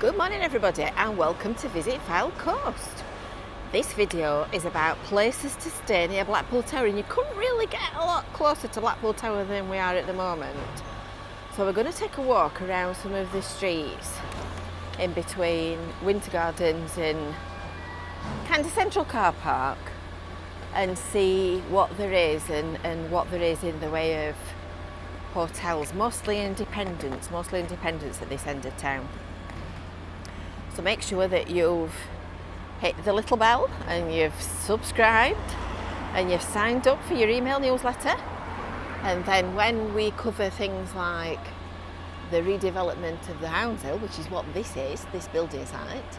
Good morning everybody and welcome to Visit Fylde Coast. This video is about places to stay near Blackpool Tower, and you couldn't really get a lot closer to Blackpool Tower than we are at the moment. So we're going to take a walk around some of the streets in between Winter Gardens and kind of Central Car Park and see what there is and what there is in the way of hotels, mostly independents at this end of town. So make sure that you've hit the little bell and you've subscribed and you've signed up for your email newsletter, and then when we cover things like the redevelopment of the Hounshill, which is what this is, this building site,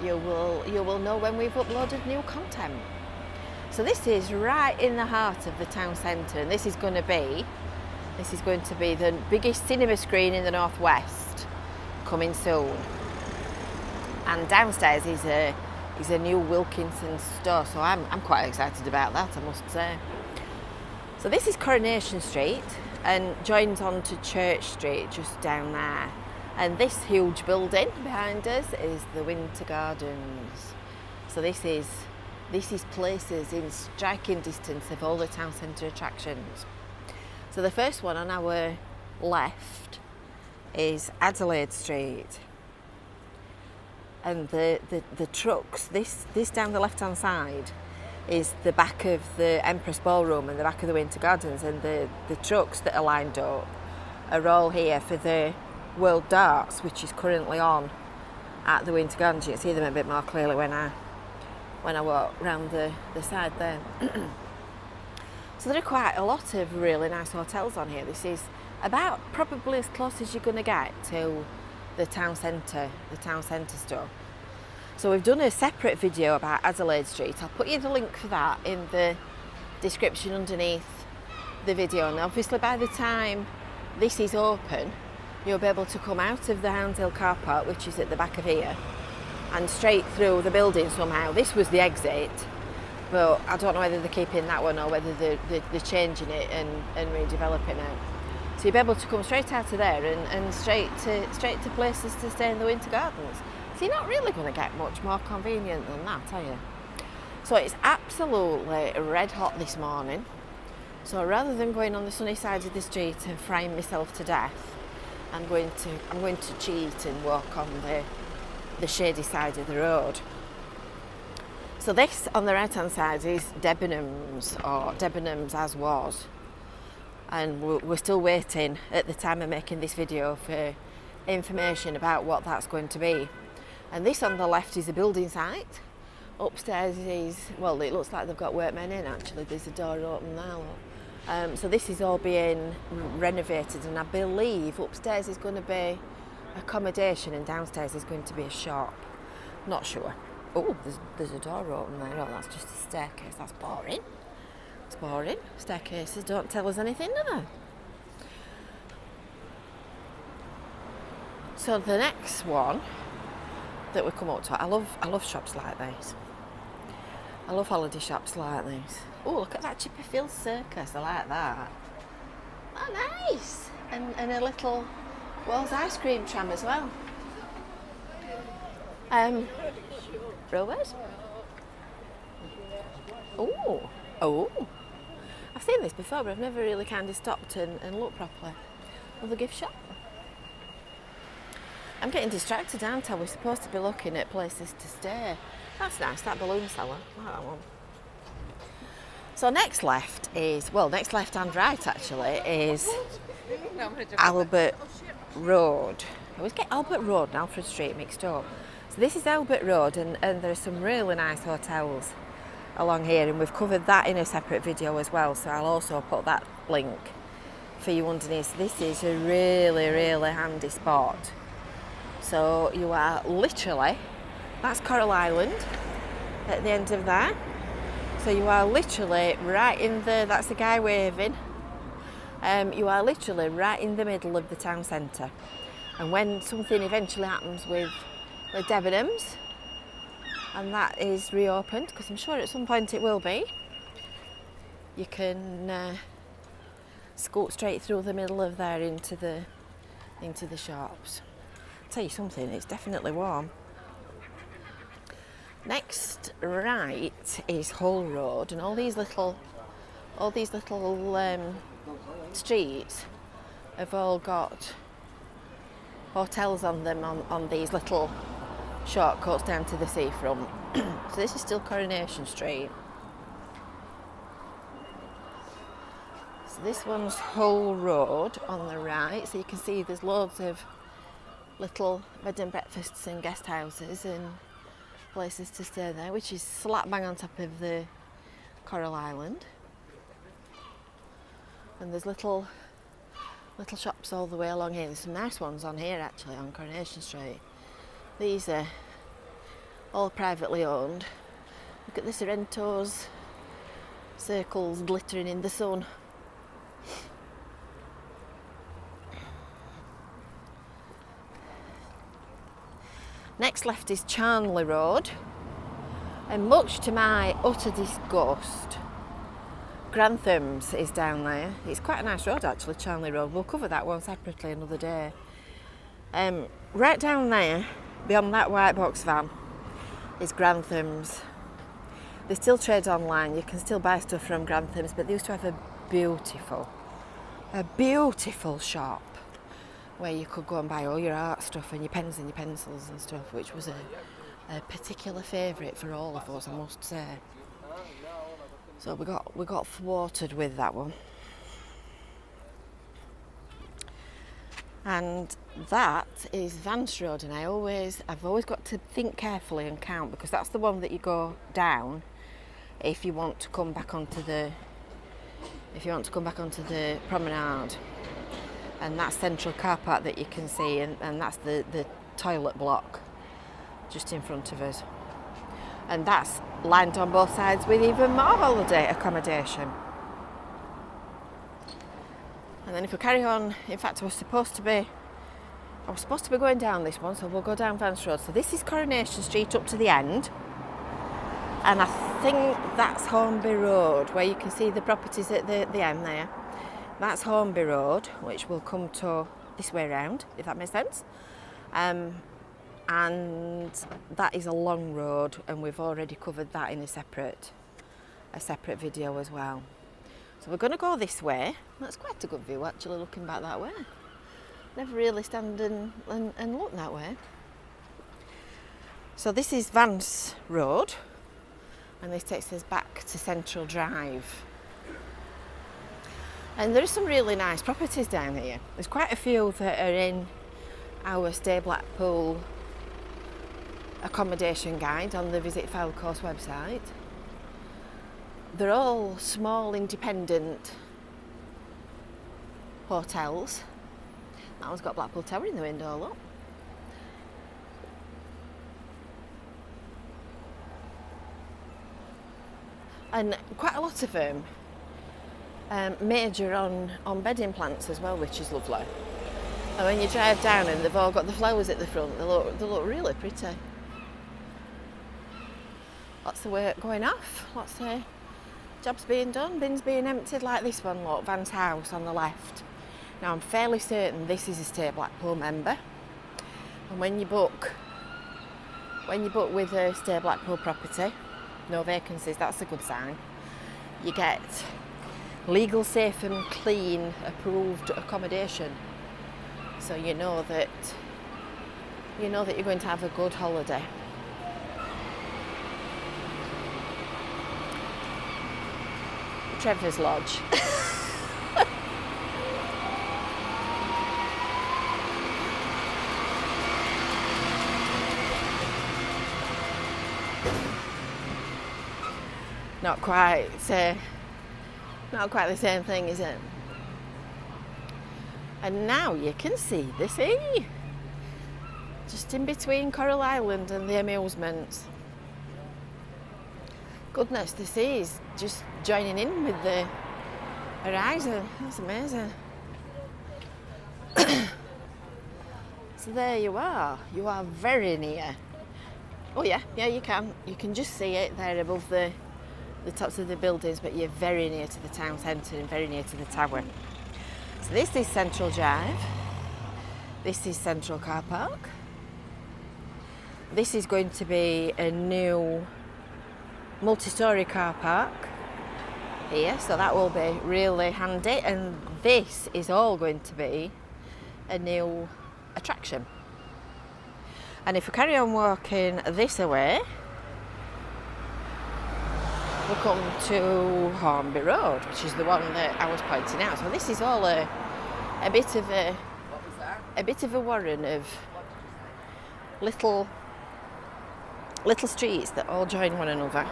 you will know when we've uploaded new content. So this is right in the heart of the town centre, and this is going to be the biggest cinema screen in the northwest coming soon. And downstairs is a new Wilkinson store, so I'm quite excited about that, I must say. So this is Coronation Street and joins on to Church Street just down there. And this huge building behind us is the Winter Gardens. So this is places in striking distance of all the town centre attractions. So the first one on our left is Adelaide Street. And the trucks, this down the left hand side is the back of the Empress Ballroom and the back of the Winter Gardens, and the trucks that are lined up are all here for the World Darts, which is currently on at the Winter Gardens. You can see them a bit more clearly when I walk round the side there. So there are quite a lot of really nice hotels on here. This is about probably as close as you're going to get to the town centre store. So we've done a separate video about Adelaide Street. I'll put you the link for that in the description underneath the video, and obviously by the time this is open you'll be able to come out of the Hounshill car park, which is at the back of here, and straight through the building somehow. This was the exit, but I don't know whether they're keeping that one or whether they're changing it and redeveloping it. So you'll be able to come straight out of there and straight to places to stay in the Winter Gardens. So you're not really going to get much more convenient than that, are you? So it's absolutely red hot this morning. So rather than going on the sunny side of the street and frying myself to death, I'm going to cheat and walk on the shady side of the road. So this on the right hand side is Debenhams, or Debenhams as was. And we're still waiting at the time of making this video for information about what that's going to be. And this on the left is a building site. Upstairs is, well, it looks like they've got workmen in actually. There's a door open there. So this is all being renovated, and I believe upstairs is going to be accommodation and downstairs is going to be a shop. Not sure. Oh, there's a door open there. Oh, that's just a staircase. That's boring. It's boring. Staircases don't tell us anything, do they? So the next one that we come up to, I love shops like these. I love holiday shops like these. Oh, look at that Chipperfield Circus. I like that. Oh, nice. And a little Wells ice cream tram as well. Road? Oh. I've seen this before, but I've never really kind of stopped and looked properly. Another gift shop. I'm getting distracted, aren't I? We're supposed to be looking at places to stay. That's nice, that balloon seller. I like that one. So next left and right actually, is Albert Road. I always get Albert Road and Alfred Street mixed up. So this is Albert Road, and there are some really nice hotels along here, and we've covered that in a separate video as well, so I'll also put that link for you underneath. This is a really, really handy spot. So you are literally, that's Coral Island at the end of there. So you are literally right in that's the guy waving. You are literally right in the middle of the town centre. And when something eventually happens with Debenhams, and that is reopened, because I'm sure at some point it will be, you can scoot straight through the middle of there into the shops. tell you something, it's definitely warm. Next right is Hull Road, and all these little streets have all got hotels on them on these little shortcuts down to the seafront. So this is still Coronation Street. So this one's Hull Road on the right, so you can see there's loads of little bed and breakfasts and guest houses and places to stay there, which is slap bang on top of the Coral Island. And there's little shops all the way along here. There's some nice ones on here actually on Coronation Street. These are all privately owned. Look at the Sorrento's circles glittering in the sun. Next left is Charly Road, and much to my utter disgust, Granthams is down there. It's quite a nice road actually, Charly Road. We'll cover that one separately another day. Right down there, beyond that white box van, is Granthams. They still trade online, you can still buy stuff from Granthams, but they used to have a beautiful shop where you could go and buy all your art stuff and your pens and your pencils and stuff, which was a particular favourite for all of us, I must say. So we got thwarted with that one. And that is Vance Road, and I've always got to think carefully and count, because that's the one that you go down if you want to come back onto the promenade. And that's central car park that you can see, and that's the toilet block just in front of us. And that's lined on both sides with even more holiday accommodation. And then if we carry on, in fact I was supposed to be going down this one, so we'll go down Vance Road. So this is Coronation Street up to the end, and I think that's Hornby Road, where you can see the properties at the end there. That's Hornby Road, which will come to this way round, if that makes sense. And that is a long road, and we've already covered that in a separate video as well. So we're going to go this way. That's quite a good view actually, looking back that way. Never really stand and look that way. So this is Vance Road, and this takes us back to Central Drive. And there are some really nice properties down here. There's quite a few that are in our Stay Blackpool accommodation guide on the Visit Fylde Coast website. They're all small independent hotels. That one's got Blackpool Tower in the window, look. And quite a lot of them major on bedding plants as well, which is lovely. And when you drive down and they've all got the flowers at the front, they look really pretty. Lots of work going off, lots of jobs being done, bins being emptied, like this one, look, Van's house on the left. Now I'm fairly certain this is a Stay Blackpool member, and when you book with a Stay Blackpool property, no vacancies, that's a good sign. You get legal, safe and clean approved accommodation, so you know that you're going to have a good holiday. Trevor's Lodge. Not quite the same thing, is it? And now you can see the sea, just in between Coral Island and the amusements. Goodness, the sea is just joining in with the horizon. That's amazing. So there you are. You are very near. Oh yeah, you can just see it there above the tops of the buildings, but you're very near to the town centre and very near to the tower. So this is Central Drive. This is Central Car Park. this is going to be a new multi-storey car park here, so that will be really handy, and this is all going to be a new attraction. And if we carry on walking this way, we'll come to Hornby Road, which is the one that I was pointing out. So this is all a bit of a warren of little streets that all join one another.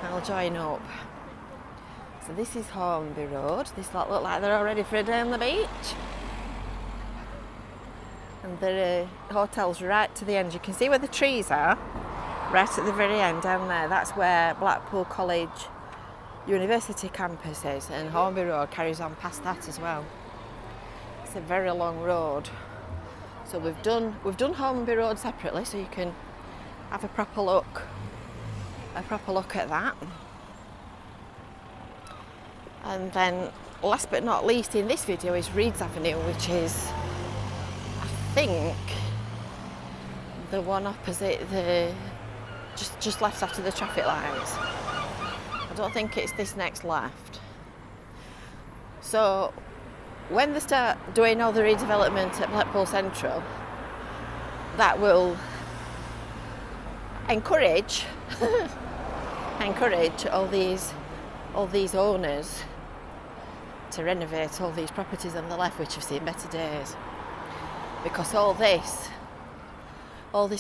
I'll join up. So this is Hornby Road. This lot look like they're all ready for a day on the beach. And there are hotels right to the end. You can see where the trees are, right at the very end down there. That's where Blackpool College University campus is, and Hornby Road carries on past that as well. It's a very long road. So we've done Hornby Road separately, so you can have a proper look at that. And then last but not least in this video is Reeds Avenue, which is, I think, the one opposite the just left after the traffic lights. I don't think it's this next left. So when they start doing all the redevelopment at Blackpool Central, that will encourage all these owners to renovate all these properties on the left, which have seen better days, because all this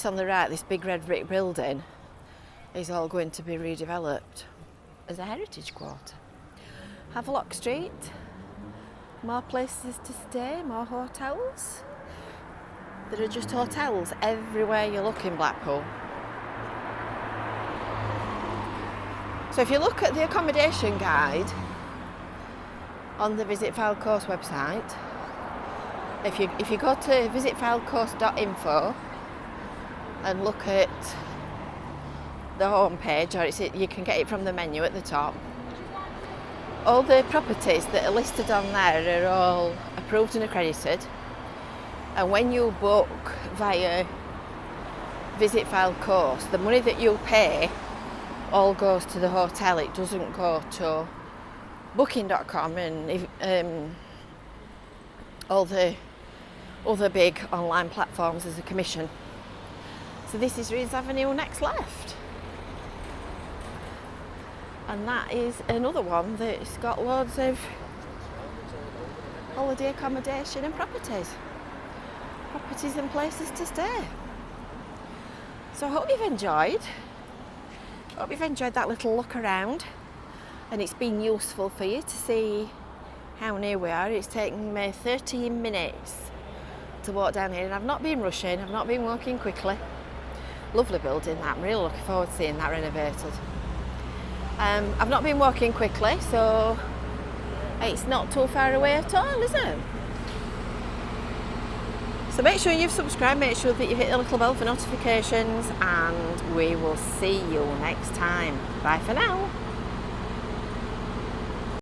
on the right, this big red brick building, is all going to be redeveloped as a heritage quarter. Havelock Street, more places to stay, more hotels. There are just hotels everywhere you look in Blackpool. So if you look at the accommodation guide on the Visit Fylde Coast website, if you go to visitfyldecoast.info and look at the home page, or you can get it from the menu at the top, all the properties that are listed on there are all approved and accredited, and when you book via Visit Fylde Coast, the money that you pay all goes to the hotel. It doesn't go to booking.com and all the other big online platforms as a commission. So this is Reeds Avenue next left, and that is another one that's got loads of holiday accommodation and properties and places to stay. So I hope you've enjoyed that little look around, and it's been useful for you to see how near we are. It's taken me 13 minutes to walk down here, and I've not been rushing, I've not been walking quickly. Lovely building that, I'm really looking forward to seeing that renovated. I've not been walking quickly, so it's not too far away at all, is it? So make sure you've subscribed, make sure that you've hit the little bell for notifications, and we will see you next time. Bye for now.